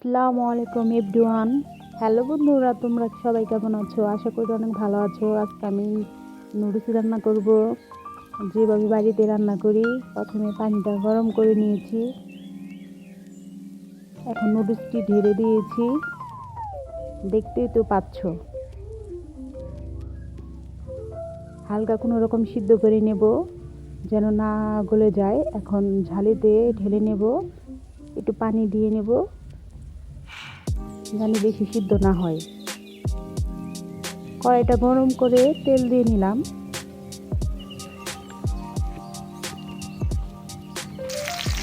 আসসালামু আলাইকুম everyone. Hello বন্ধুরা, তোমরা সবাই কেমন আছো? আশা করি অনেক ভালো আছো। আজকে আমি নুডলস রান্না করব, যেভাবে বাড়িতে রান্না করি। প্রথমে পানিটা গরম করে নিয়েছি, এখন নুডলসটি ঢেলে দিয়েছি। দেখতেই তো পাচ্ছ, হালকা কোনো রকম সিদ্ধ করে নেব যেন না গলে যায়। এখন ঝালিতে ঢেলে নেব, একটু পানি দিয়ে নেব যেন বেশি সিদ্ধ না হয়। কড়াইটা গরম করে তেল দিয়ে নিলাম।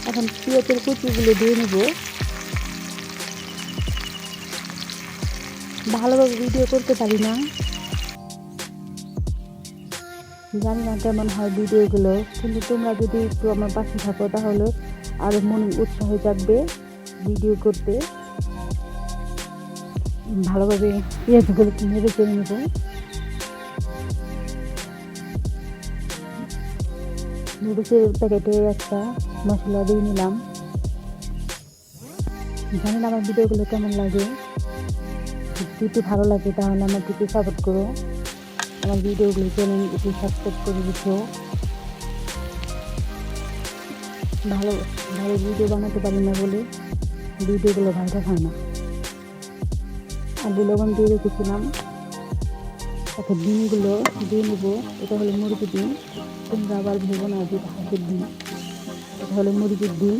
এখন পেঁয়াজের কুচিগুলো দিয়ে নেব। ভালোভাবে ভিডিও করতে পারি না, জানি না কেমন হয় ভিডিওগুলো, কিন্তু তোমরা যদি একটু আমার পাশে থাকো তাহলে আরও মনে উৎসাহ জাগবে ভিডিও করতে। ভালোভাবে পেঁয়াজগুলো নেড়ে চেড়ে নেব। নুডলসের প্যাকেটে একটা মশলা দিয়ে নিলাম। জানি না আমার ভিডিওগুলো কেমন লাগে, যদি একটু ভালো লাগে তাহলে আমার একটু সাপোর্ট করো। আমার ভিডিওগুলো চ্যানেল একটু সাবস্ক্রাইব করে দিচ্ছো। ভালো ভালো ভিডিও বানাতে পারি না বলে ভিডিওগুলো ভাইরাল হয় না। আগে লবণ দিয়ে রেখেছিলাম, এখন ডিমগুলো দিয়ে নেবো। এটা হলো মুরগির ডিম, তোমরা আবার ভেবো না যে হাঁসের ডিম, এটা হলো মুরগির ডিম।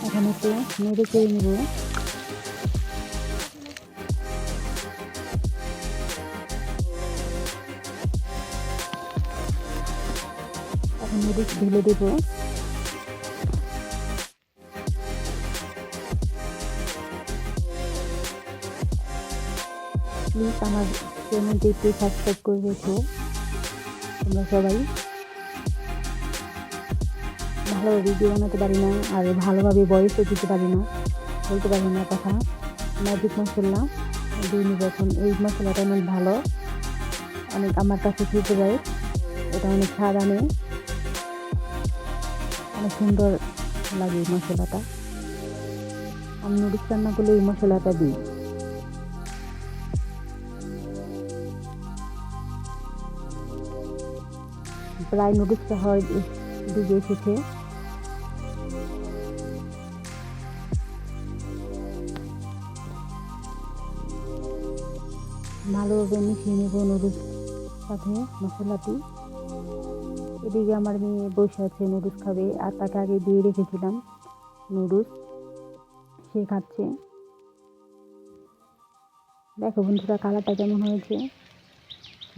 এখন একটু নেড়ে চেড়ে নেবো। এখন নুডলস ঢেলে দেবো। প্লিজ আমার চ্যানেলটি একটু সাবস্ক্রাইব করে রেখো তোমরা সবাই। ভালোভাবে ভিডিও বানাতে পারি না, আর ভালোভাবে ভয়েসও দিতে পারি না, বলতে পারি না কথা। ম্যাজিক মশলা দিয়ে নিব। এখন এই মশলাটা অনেক ভালো, অনেক আমার কাছে খেতে যায়। এটা অনেক স্বাদ আনে, অনেক সুন্দর লাগে এই মশলাটা। আমি নুডলস রান্না করলে এই মশলাটা দিই। প্রায় নুডলসটা হয় দিকে এসেছে। ভালোভাবে মিশিয়ে নেব নুডলস সাথে মশলাটি। এদিকে আমার মেয়ে বসে আছে, নুডলস খাবে, আর তাকে আগে দিয়ে রেখেছিলাম নুডলস, সে খাচ্ছে। দেখো বন্ধুরা, কালারটা কেমন হয়েছে।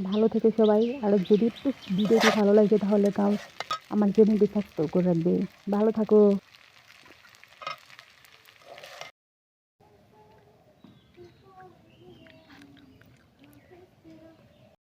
ভালো থেকে সবাই, আর যদি একটু ভিডিওটি ভালো লাগে তাহলে তাও আমার চ্যানেলটি সাবস্ক্রাইব করে রাখবে। ভালো থাকো।